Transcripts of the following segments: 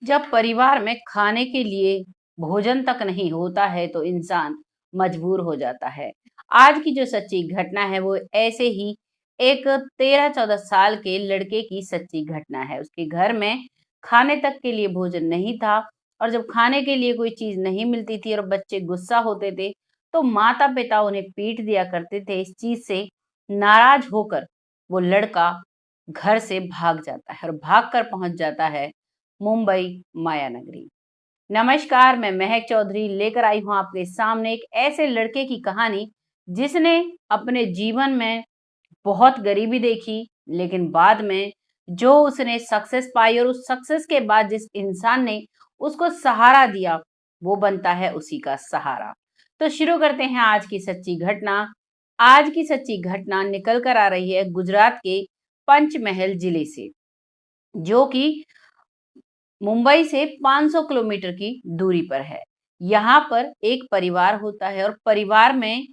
जब परिवार में खाने के लिए भोजन तक नहीं होता है तो इंसान मजबूर हो जाता है। आज की जो सच्ची घटना है वो ऐसे ही एक 13-14 साल के लड़के की सच्ची घटना है। उसके घर में खाने तक के लिए भोजन नहीं था और जब खाने के लिए कोई चीज नहीं मिलती थी और बच्चे गुस्सा होते थे तो माता पिता उन्हें पीट दिया करते थे। इस चीज से नाराज होकर वो लड़का घर से भाग जाता है और भागकर पहुंच जाता है मुंबई मायानगरी। नमस्कार, मैं महक चौधरी लेकर आई हूं आपके सामने एक ऐसे लड़के की कहानी जिसने अपने जीवन में बहुत गरीबी देखी, लेकिन बाद में जो उसने सक्सेस पाई और उस सक्सेस के बाद जिस इंसान ने उसको सहारा दिया वो बनता है उसी का सहारा। तो शुरू करते हैं आज की सच्ची घटना। आज की सच्ची घटना निकल कर आ रही है गुजरात के पंचमहल जिले से, जो कि मुंबई से 500 किलोमीटर की दूरी पर है। यहाँ पर एक परिवार होता है और परिवार में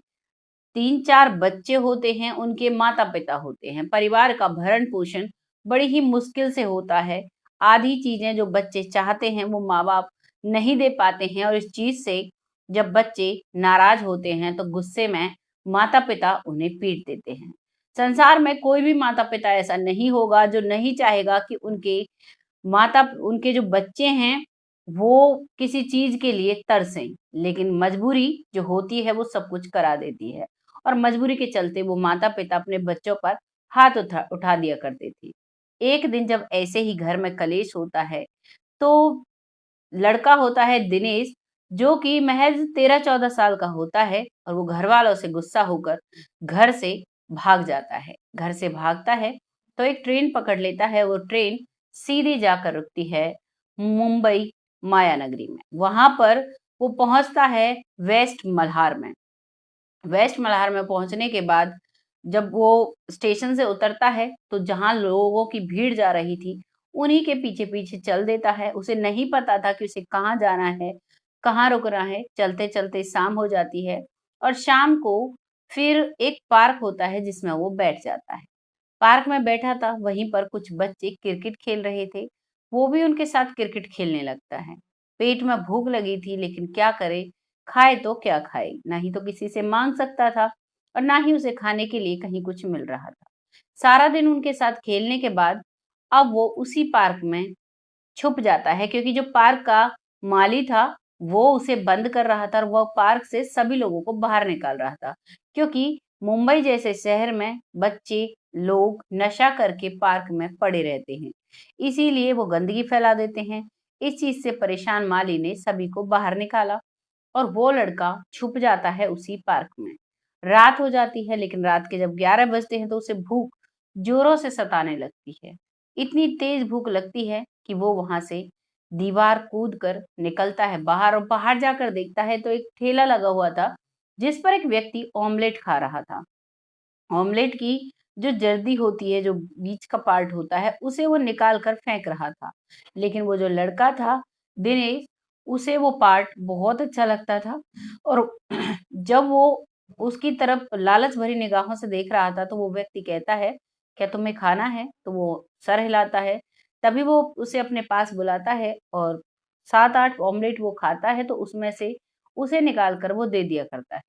3-4 बच्चे होते हैं, उनके माता-पिता होते हैं। परिवार का भरण-पोषण बड़ी ही मुश्किल से होता है। आधी चीज़ें जो बच्चे चाहते हैं वो माँ-बाप नहीं दे पाते हैं और इस चीज़ से जब बच्चे नाराज़ होते हैं तो गुस्से में माता-पिता उन्हें पीट देते हैं। संसार में कोई भी माता-पिता ऐसा नहीं होगा जो नहीं चाहेगा कि उनके जो बच्चे हैं वो किसी चीज़ के लिए तरसें, लेकिन मजबूरी जो होती है वो सब कुछ करा देती है और मजबूरी के चलते वो माता-पिता अपने बच्चों पर हाथ उठा उठा दिया करते थे। एक दिन जब ऐसे ही घर में कलेश होता है, तो लड़का होता है दिनेश, जो कि महज़ 13-14 साल का होता है और वो घरवालों से गुस्सा होकर घर से भाग जाता है। घर से भागता है तो एक ट्रेन पकड़ लेता है, वो ट्रेन सीधे जाकर रुकती है मुंबई मायानगरी में। वहाँ पर वो पहुँचता है वेस्ट मल्हार में। वेस्ट मल्हार में पहुँचने के बाद जब वो स्टेशन से उतरता है, तो जहाँ लोगों की भीड़ जा रही थी, उन्हीं के पीछे-पीछे चल देता है। उसे नहीं पता था कि उसे कहाँ जाना है, कहाँ रुकना है। चलते-चलते शाम हो जाती है और शाम को फिर एक पार्क होता है जिसमें वो बैठ जाता है। पार्क में बैठा था, वहीं पर कुछ बच्चे क्रिकेट खेल रहे थे। वो भी उनके साथ क्रिकेट खेलने लगता है। पेट में भूख लगी थी लेकिन क्या करे, खाए तो क्या खाए? ना ही तो किसी से माँग सकता था और ना ही उसे खाने के लिए कहीं कुछ मिल रहा था। सारा दिन उनके साथ खेलने के बाद अब वो उसी पार्क में छुप जाता है, क्योंकि जो पार्क का माली था वो उसे बंद कर रहा था और वो पार्क से सभी लोगों को बाहर निकाल रहा था, क्योंकि मुंबई जैसे शहर में बच्चे लोग नशा करके पार्क में पड़े रहते हैं, इसीलिए वो गंदगी फैला देते हैं। इस चीज से परेशान माली ने सभी को बाहर निकाला और वो लड़का छुप जाता है उसी पार्क में। रात हो जाती है, लेकिन रात के जब 11 बजते हैं तो उसे भूख जोरों से सताने लगती है। इतनी तेज भूख लगती है कि वो वहां से दीवार कूद कर निकलता है बाहर और बाहर जाकर देखता है तो एक ठेला लगा हुआ था जिस पर एक व्यक्ति ऑमलेट खा रहा था। ऑमलेट की जो जर्दी होती है, जो बीच का पार्ट होता है, उसे वो निकाल कर फेंक रहा था। लेकिन वो जो लड़का था, दिनेश, उसे वो पार्ट बहुत अच्छा लगता था और जब वो उसकी तरफ लालच भरी निगाहों से देख रहा था, तो वो व्यक्ति कहता है, "क्या तुम्हें खाना है?" तो वो सर हिलाता है। तभी वो उसे अपने पास बुलाता है और 7-8 ऑमलेट वो खाता है, तो उसमें से उसे निकाल कर वो दे दिया करता है।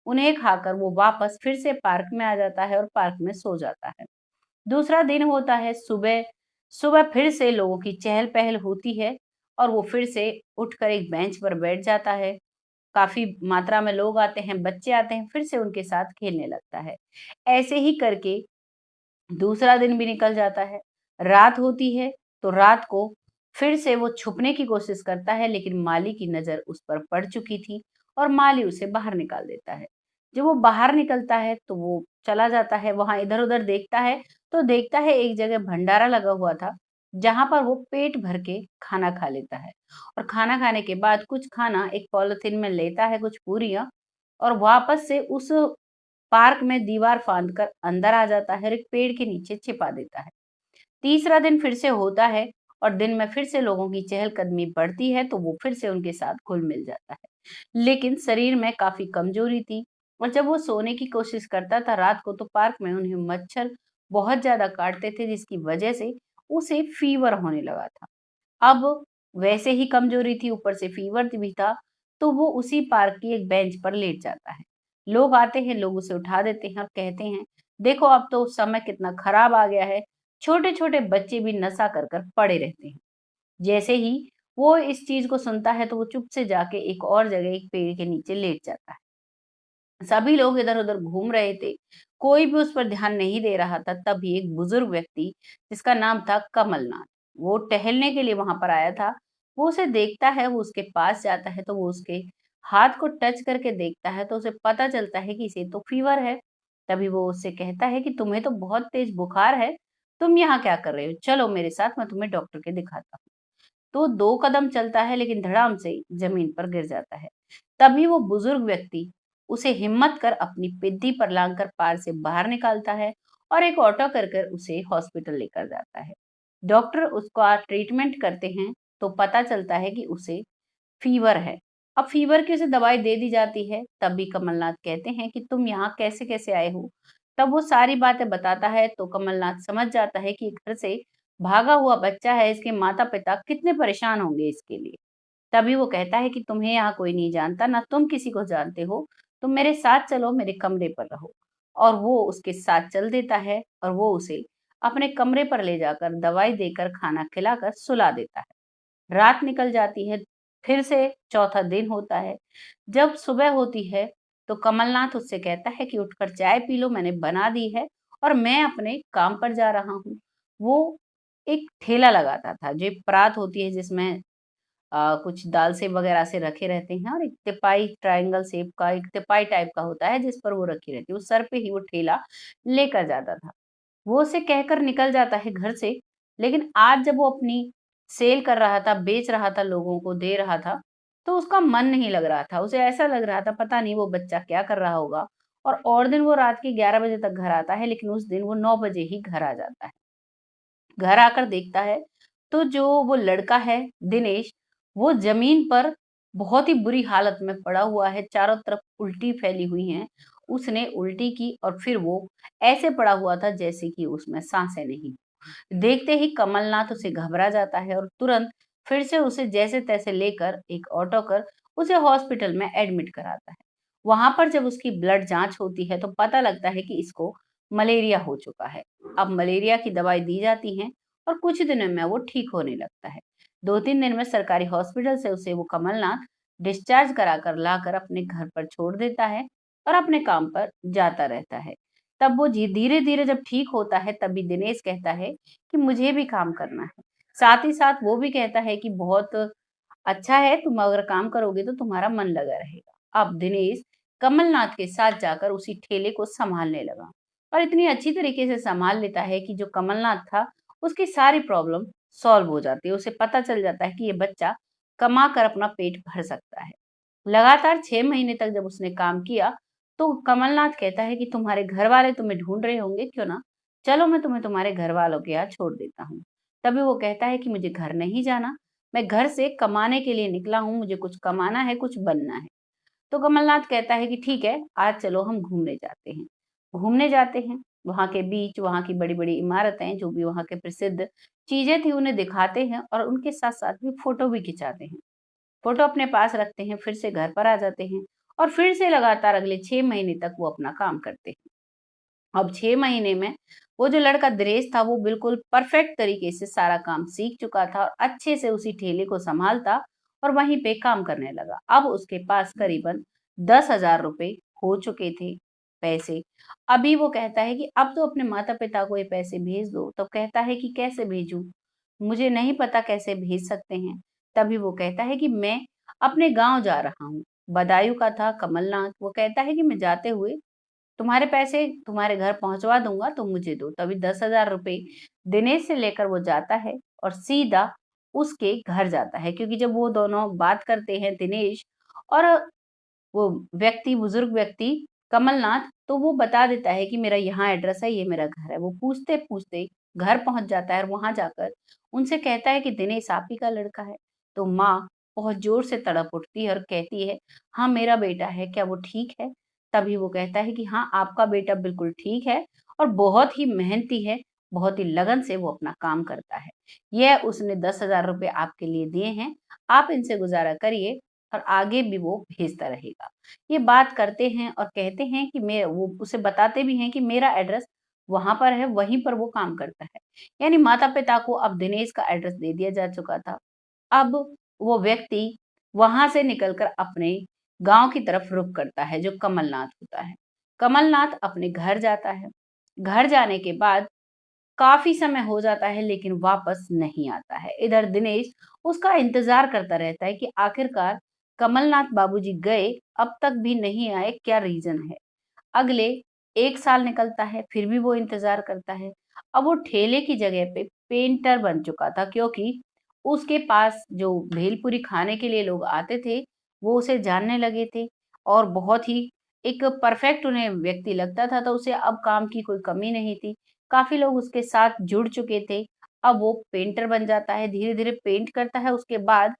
उन्हें खाकर वो वापस फिर से पार्क में आ जाता है और पार्क में सो जाता है। दूसरा दिन होता है सुबह। सुबह फिर से लोगों की चहल-पहल होती है और वो फिर से उठकर एक बेंच पर बैठ जाता है। काफ़ी मात्रा में लोग आते हैं, बच्चे आते हैं, फिर से उनके साथ खेलने लगता है। ऐसे ही करके दूसरा दिन भी निकल जाता है। रात होती है, तो रात को फिर से वो छुपने की कोशिश करता है, लेकिन माली की नज़र उस पर पड़ चुकी थी और माली उसे बाहर निकाल देता है। जब वो बाहर निकलता है, तो वो चला जाता है, वहाँ इधर-उधर देखता है, तो देखता है एक जगह भंडारा लगा हुआ था, जहाँ पर वो पेट भर के खाना खा लेता है और खाना खाने के बाद कुछ खाना एक पॉलिथीन में लेता है, कुछ पूरियाँ, और वापस से उस पार्क में दीवार फांद कर अंदर आ जाता है और एक पेड़ के नीचे छिपा देता है। तीसरा दिन फिर से होता है और दिन में फिर से लोगों की चहलकदमी बढ़ती है, तो वो फिर से उनके साथ घुल-मिल जाता है। लेकिन शरीर में काफ़ी कमज़ोरी थी और जब वो सोने की कोशिश करता था रात को, तो पार्क में उन्हें मच्छर बहुत ज़्यादा काटते थे, जिसकी वजह से उसे फ़ीवर होने लगा था। अब वैसे ही कमजोरी थी, ऊपर से फीवर भी था, तो वो उसी पार्क की एक बेंच पर लेट जाता है। लोग आते हैं, लोग उसे उठा देते हैं और कहते हैं, देखो अब तो समय कितना खराब आ गया है, छोटे-छोटे बच्चे भी नशा कर कर पड़े रहते हैं। जैसे ही वो इस चीज़ को सुनता है, तो वो चुप से जाके एक और जगह एक पेड़ के नीचे लेट जाता है। सभी लोग इधर-उधर घूम रहे थे, कोई भी उस पर ध्यान नहीं दे रहा था, तभी एक बुजुर्ग व्यक्ति जिसका नाम था कमलनाथ, वो टहलने के लिए वहाँ पर आया था। वो उसे देखता है, वो उसके पास जाता है, तो वो उसके हाथ को टच करके देखता है, तो उसे पता चलता है कि इसे तो फ़ीवर है। तभी वो उससे कहता है कि तुम्हें तो बहुत तेज़ बुखार है, तुम यहाँ क्या कर रहे हो? चलो मेरे साथ, मैं तुम्हें डॉक्टर के दिखाता हूँ। तो 2 कदम चलता है, लेकिन धड़ाम से ज़मीन पर गिर जाता है। तभी वो बुजुर्ग व्यक्ति उसे हिम्मत कर अपनी पिद्दी पर लांघकर पार से बाहर निकालता है और एक ऑटो कर कर उसे हॉस्पिटल लेकर जाता है। डॉक्टर उसका ट्रीटमेंट करते हैं, तो पता चलता है कि उसे फ़ीवर है। अब फ़ीवर की उसे दवाई दे दी जाती है, तब भी कमलनाथ कहते हैं कि तुम यहाँ कैसे-कैसे आए हो? तब वो सारी बातें बताता है, तो कमलनाथ समझ जाता है कि घर से भागा हुआ बच्चा है, इसके माता-पिता कितने परेशान होंगे इसके लिए। तभी वो कहता है कि तुम्हें यहाँ कोई नहीं जानता, ना तुम किसी को जानते हो, तुम मेरे साथ चलो, मेरे कमरे पर रहो। और वो उसके साथ चल देता है और वो उसे अपने कमरे पर ले जाकर दवाई देकर, खाना खिलाकर सुला देता है। रात निकल जाती है, फिर से चौथा दिन होता है। जब सुबह होती है, तो कमलनाथ उससे कहता है कि उठकर चाय पी लो, मैंने बना दी है और मैं अपने काम पर जा रहा हूँ। वो एक ठेला लगाता था, जो एक परात होती है जिसमें कुछ दाल सेब वगैरह से रखे रहते हैं और एक तिपाई ट्रायंगल शेप का एक तिपाई टाइप का होता है जिस पर वो रखी रहती है। उस सर पे ही वो ठेला लेकर जाता था। वो उसे कहकर निकल जाता है घर से, लेकिन आज जब वो अपनी सेल कर रहा था, बेच रहा था, लोगों को दे रहा था, तो उसका मन नहीं लग रहा था। उसे ऐसा लग रहा था पता नहीं वो बच्चा क्या कर रहा होगा। और दिन वो रात के 11 बजे तक घर आता है, लेकिन उस दिन वो 9 बजे ही घर आ जाता है। घर आकर देखता है, तो जो वो लड़का है दिनेश, वो ज़मीन पर बहुत ही बुरी हालत में पड़ा हुआ है, चारों तरफ उल्टी फैली हुई हैं। उसने उल्टी की और फिर वो ऐसे पड़ा हुआ था जैसे कि उसमें साँसें नहीं। देखते ही कमलनाथ उसे घबरा जाता है और तुरंत फिर से उसे जैसे-तैसे लेकर एक ऑटो कर उसे हॉस्पिटल में एडमिट कराता है। वहाँ पर जब उसकी ब्लड जाँच होती है, तो पता लगता है कि इसको मलेरिया हो चुका है। अब मलेरिया की दवाई दी जाती है और कुछ दिनों में वो ठीक होने लगता है। 2-3 दिन में सरकारी हॉस्पिटल से उसे वो कमलनाथ डिस्चार्ज कराकर लाकर अपने घर पर छोड़ देता है और अपने काम पर जाता रहता है। तब वो धीरे-धीरे जब ठीक होता है, तभी दिनेश कहता है कि मुझे भी काम करना है। साथ ही साथ वो भी कहता है कि बहुत अच्छा है, तुम अगर काम करोगे तो तुम्हारा मन लगा रहेगा। अब दिनेश कमलनाथ के साथ जाकर उसी ठेले को सँभालने लगा और इतनी अच्छी तरीके से सँभाल लेता है कि जो कमलनाथ था, उसकी सारी प्रॉब्लम सॉल्व हो जाती है। उसे पता चल जाता है कि ये बच्चा कमा कर अपना पेट भर सकता है। लगातार 6 महीने तक जब उसने काम किया, तो कमलनाथ कहता है कि तुम्हारे घरवाले तुम्हें ढूँढ रहे होंगे, क्यों ना चलो मैं तुम्हें तुम्हारे घरवालों के यहाँ छोड़ देता हूँ। तभी वो कहता है कि मुझे घर नहीं जाना, मैं घर से कमाने के लिए निकला हूँ, मुझे कुछ कमाना है, कुछ बनना है। तो कमलनाथ कहता है कि ठीक है, आज चलो हम घूमने जाते हैं। घूमने जाते हैं, वहाँ के बीच, वहाँ की बड़ी-बड़ी इमारतें, जो भी वहाँ के प्रसिद्ध चीज़ें थी, उन्हें दिखाते हैं और उनके साथ-साथ भी फ़ोटो भी खिंचाते हैं। फ़ोटो अपने पास रखते हैं, फिर से घर पर आ जाते हैं और फिर से लगातार अगले 6 महीने तक वो अपना काम करते हैं। अब 6 महीने में वो जो लड़का दिनेश था, वो बिल्कुल परफेक्ट तरीके से सारा काम सीख चुका था और अच्छे से उसी ठेले को सँभालता और वहीं पे काम करने लगा। अब उसके पास करीबन 10,000 रुपए हो चुके थे पैसे। अभी वो कहता है कि अब तो अपने माता-पिता को ये पैसे भेज दो, तो कहता है कि कैसे भेजूँ? मुझे नहीं पता कैसे भेज सकते हैं। तभी वो कहता है कि मैं अपने गाँव जा रहा हूँ। बदायूँ का था कमलनाथ, वो कहता है कि मैं जाते हुए तुम्हारे पैसे तुम्हारे घर पहुँचवा दूँगा, तुम मुझे दो। तभी 10,000 रुपए दिनेश से लेकर वो जाता है और सीधा उसके घर जाता है, क्योंकि जब वो दोनों बात करते हैं दिनेश और वो व्यक्ति, बुजुर्ग व्यक्ति कमलनाथ, तो वो बता देता है कि मेरा यहाँ एड्रेस है, ये मेरा घर है। वो पूछते-पूछते घर पहुँच जाता है और वहाँ जाकर उनसे कहता है कि दिनेश आप ही का लड़का है। तो माँ बहुत ज़ोर से तड़प उठती है और कहती है, हाँ, मेरा बेटा है, क्या वो ठीक है? तभी वो कहता है कि हाँ, आपका बेटा बिल्कुल ठीक है और बहुत ही मेहनती है। बहुत ही लगन से वो अपना काम करता है। यह उसने 10,000 रुपए आपके लिए दिए हैं, आप इनसे गुजारा करिए और आगे भी वो भेजता रहेगा। ये बात करते हैं और कहते हैं कि मैं वो उसे बताते भी हैं कि मेरा एड्रेस वहाँ पर है, वहीं पर वो काम करता है। यानी माता-पिता को अब दिनेश का एड्रेस दे दिया जा चुका था। अब वो व्यक्ति वहाँ से निकलकर अपने गाँव की तरफ रुख करता है, जो कमलनाथ होता है। कमलनाथ अपने घर जाता है। घर जाने के बाद काफ़ी समय हो जाता है लेकिन वापस नहीं आता है। इधर दिनेश उसका इंतज़ार करता रहता है कि आखिरकार कमलनाथ बाबूजी गए, अब तक भी नहीं आए, क्या रीज़न है? अगले 1 साल निकलता है, फिर भी वो इंतज़ार करता है। अब वो ठेले की जगह पे पेंटर बन चुका था क्योंकि उसके पास जो भेलपूरी खाने के लिए लोग आते थे, वो उसे जानने लगे थे और बहुत ही एक परफेक्ट उन्हें व्यक्ति लगता था, तो उसे अब काम की कोई कमी नहीं थी। काफ़ी लोग उसके साथ जुड़ चुके थे। अब वो पेंटर बन जाता है, धीरे-धीरे पेंट करता है, उसके बाद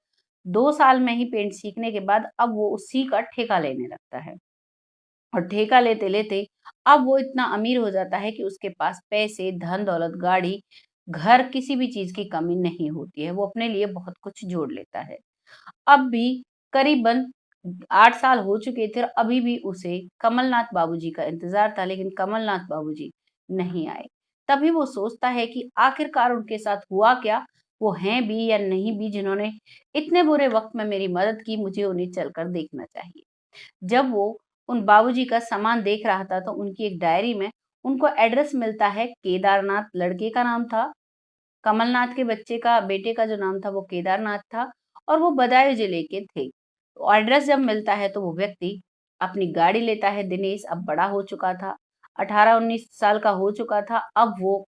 2 साल में ही पेंट सीखने के बाद अब वो उसी का ठेका लेने लगता है। और ठेका लेते-लेते अब वो इतना अमीर हो जाता है कि उसके पास पैसे, धन-दौलत, गाड़ी, घर किसी भी चीज़ की कमी नहीं होती है। वो अपने लिए बहुत कुछ जोड़ लेता है। अब भी करीबन 8 साल हो चुके थे और अभी भी उसे कमलनाथ बाबूजी का इंतज़ार था, लेकिन कमलनाथ बाबूजी नहीं आए। तभी वो सोचता है कि आखिरकार उनके साथ हुआ क्या? वो हैं भी या नहीं भी जिन्होंने इतने बुरे वक़्त में मेरी मदद की, मुझे उन्हें चलकर देखना चाहिए। जब वो उन बाबूजी का सामान देख रहा था तो उनकी एक डायरी में उनको एड्रेस मिलता है केदारनाथ, लड़के का नाम था। कमलनाथ के बच्चे का बेटे का जो नाम था वो केदारनाथ था और वो बदायूं जिले के थे। तो एड्रेस जब मिलता है तो वो व्यक्ति अपनी गाड़ी लेता है। दिनेश अब बड़ा हो चुका था, 18-19 साल का हो चुका था। अब वो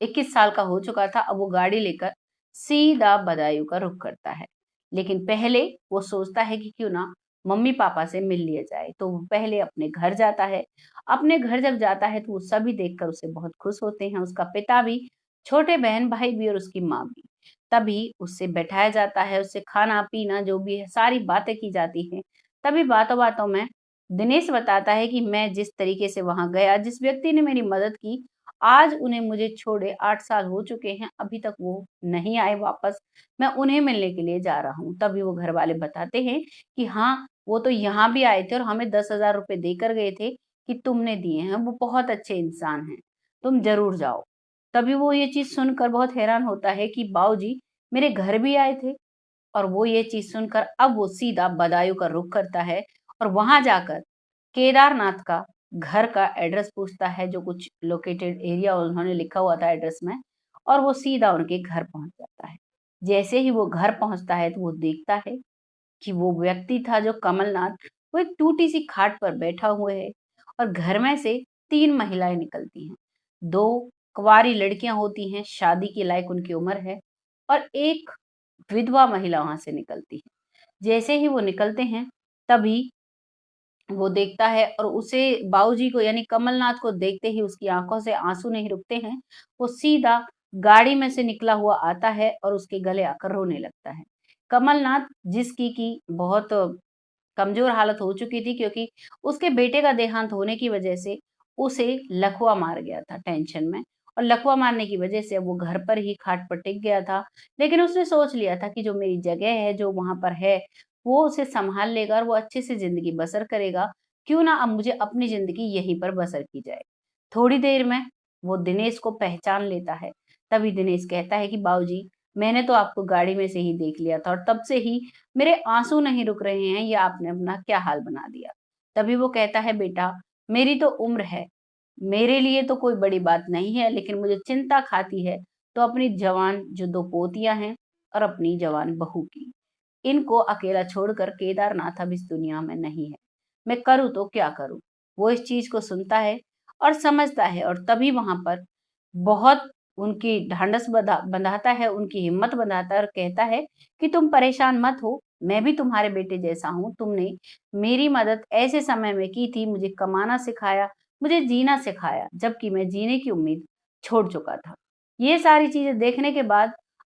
21 साल का हो चुका था। अब वो गाड़ी लेकर सीधा बदायूं का रुख करता है। लेकिन पहले वो सोचता है कि क्यों ना मम्मी-पापा से मिल लिया जाए। तो वो पहले अपने घर जाता है। अपने घर जब जाता है तो वो सभी देखकर उसे बहुत खुश होते हैं। उसका पिता भी, छोटे बहन-भाई भी और उसकी माँ भी। तभी उससे बैठाया जाता है, उससे खाना-पीना जो भी है सारी बातें की जाती हैं। तभी बातों-बातों में दिनेश बताता है कि मैं जिस तरीके से वहाँ गया, जिस व्यक्ति ने मेरी मदद की, आज उन्हें मुझे छोड़े 8 साल हो चुके हैं, अभी तक वो नहीं आए वापस। मैं उन्हें मिलने के लिए जा रहा हूँ। तभी वो घरवाले बताते हैं कि हाँ, वो तो यहाँ भी आए थे और हमें 10,000 रुपए देकर गए थे कि तुमने दिए हैं। वो बहुत अच्छे इंसान हैं, तुम ज़रूर जाओ। तभी वो ये चीज़ सुनकर बहुत हैरान होता है कि बाऊजी मेरे घर भी आए थे। और वो ये चीज़ सुनकर अब वो सीधा बदायूं का रुख करता है और वहाँ जाकर केदारनाथ का घर का एड्रेस पूछता है, जो कुछ लोकेटेड एरिया उन्होंने लिखा हुआ था एड्रेस में, और वो सीधा उनके घर पहुँच जाता है। जैसे ही वो घर पहुँचता है तो वो देखता है कि वो व्यक्ति था जो कमलनाथ, वो एक टूटी-सी खाट पर बैठा हुआ है और घर में से 3 महिलाएँ निकलती हैं। 2 कुँवारी लड़कियाँ होती हैं, शादी के लायक उनकी उम्र है और 1 विधवा महिला वहाँ से निकलती है। जैसे ही वो निकलते हैं, तभी वो देखता है और उसे बाबूजी को यानी कमलनाथ को देखते ही उसकी आँखों से आँसू नहीं रुकते हैं। वो सीधा गाड़ी में से निकला हुआ आता है और उसके गले आकर रोने लगता है। कमलनाथ जिसकी कि बहुत कमज़ोर हालत हो चुकी थी क्योंकि उसके बेटे का देहांत होने की वजह से उसे लकवा मार गया था टेंशन में, और लकवा मारने की वजह से वो घर पर ही खाट पर टिक गया था। लेकिन उसने सोच लिया था कि जो मेरी जगह है, जो वहाँ पर है, वो उसे सँभाल लेगा और वो अच्छे से ज़िंदगी बसर करेगा। क्यों ना अब मुझे अपनी ज़िंदगी यहीं पर बसर की जाए। थोड़ी देर में वो दिनेश को पहचान लेता है। तभी दिनेश कहता है कि बाबूजी, मैंने तो आपको गाड़ी में से ही देख लिया था और तब से ही मेरे आँसू नहीं रुक रहे हैं, ये आपने अपना क्या हाल बना दिया। तभी वो कहता है, बेटा मेरी तो उम्र है, मेरे लिए तो कोई बड़ी बात नहीं है, लेकिन मुझे चिंता खाती है तो अपनी जवान जो 2 पोतियाँ हैं और अपनी जवान बहू की। इनको अकेला छोड़कर केदारनाथ अब इस दुनिया में नहीं है। मैं करूँ तो क्या करूँ? वो इस चीज़ को सुनता है और समझता है और तभी वहाँ पर बहुत उनकी ढाँढस बँधाता है, उनकी हिम्मत बँधाता है और कहता है कि तुम परेशान मत हो, मैं भी तुम्हारे बेटे जैसा हूँ। तुमने मेरी मदद ऐसे समय में की थी, मुझे कमाना सिखाया, मुझे जीना सिखाया, जबकि मैं जीने की उम्मीद छोड़ चुका था। ये सारी चीज़ें देखने के बाद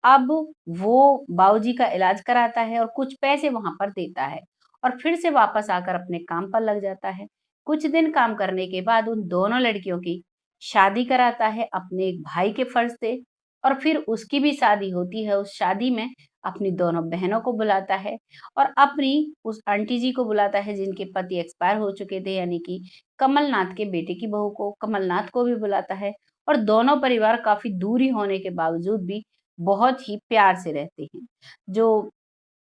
अब वो बाबूजी का इलाज कराता है और कुछ पैसे वहाँ पर देता है और फिर से वापस आकर अपने काम पर लग जाता है। कुछ दिन काम करने के बाद उन दोनों लड़कियों की शादी कराता है अपने एक भाई के फर्ज से, और फिर उसकी भी शादी होती है। उस शादी में अपनी दोनों बहनों को बुलाता है और अपनी उस आंटी जी को बुलाता है जिनके पति एक्सपायर हो चुके थे, यानी कि कमलनाथ के बेटे की बहू को, कमलनाथ को भी बुलाता है। और दोनों परिवार काफी दूरी होने के बावजूद भी बहुत ही प्यार से रहते हैं। जो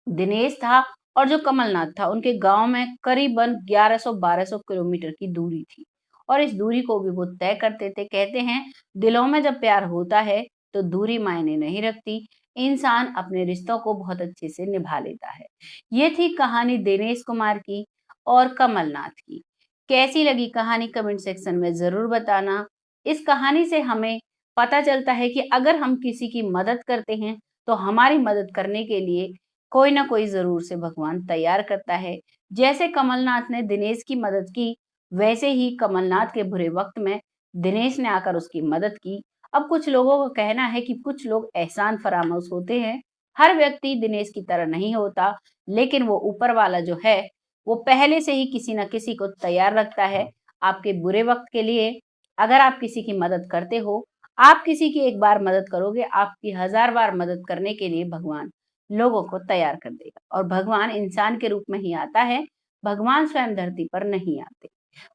दिनेश था और जो कमलनाथ था, उनके गांव में करीबन 1100-1200 किलोमीटर की दूरी थी, और इस दूरी को भी वो तय करते थे। कहते हैं, दिलों में जब प्यार होता है तो दूरी मायने नहीं रखती, इंसान अपने रिश्तों को बहुत अच्छे से निभा लेता है। ये थी कहानी दिनेश कुमार की और कमलनाथ की। कैसी लगी कहानी कमेंट सेक्शन में जरूर बताना। इस कहानी से हमें पता चलता है कि अगर हम किसी की मदद करते हैं तो हमारी मदद करने के लिए कोई ना कोई जरूर से भगवान तैयार करता है। जैसे कमलनाथ ने दिनेश की मदद की, वैसे ही कमलनाथ के बुरे वक्त में दिनेश ने आकर उसकी मदद की। अब कुछ लोगों का कहना है कि कुछ लोग एहसान फरामोश होते हैं। हर व्यक्ति दिनेश की तरह नहीं होता, लेकिन वो ऊपर वाला जो है, वो पहले से ही किसी न किसी को तैयार रखता है आपके बुरे वक्त के लिए। अगर आप किसी की मदद करते हो, आप किसी की एक बार मदद करोगे, आपकी 1000 बार मदद करने के लिए भगवान लोगों को तैयार कर देगा। और भगवान इंसान के रूप में ही आता है, भगवान स्वयं धरती पर नहीं आते।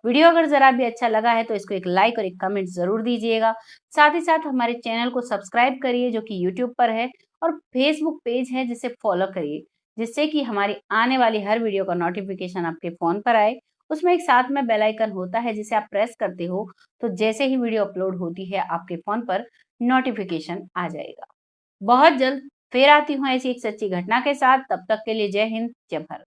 वीडियो अगर जरा भी अच्छा लगा है तो इसको एक लाइक और एक कमेंट जरूर दीजिएगा। साथ ही साथ हमारे चैनल को सब्सक्राइब करिए जो कि यूट्यूब पर है, और फेसबुक पेज है जिसे फॉलो करिए, जिससे कि हमारी आने वाली हर वीडियो का नोटिफिकेशन आपके फोन पर आए। उसमें एक साथ में बेल आइकन होता है जिसे आप प्रेस करते हो, तो जैसे ही वीडियो अपलोड होती है आपके फोन पर नोटिफिकेशन आ जाएगा। बहुत जल्द फिर आती हूँ ऐसी एक सच्ची घटना के साथ। तब तक के लिए जय हिंद, जय भारत।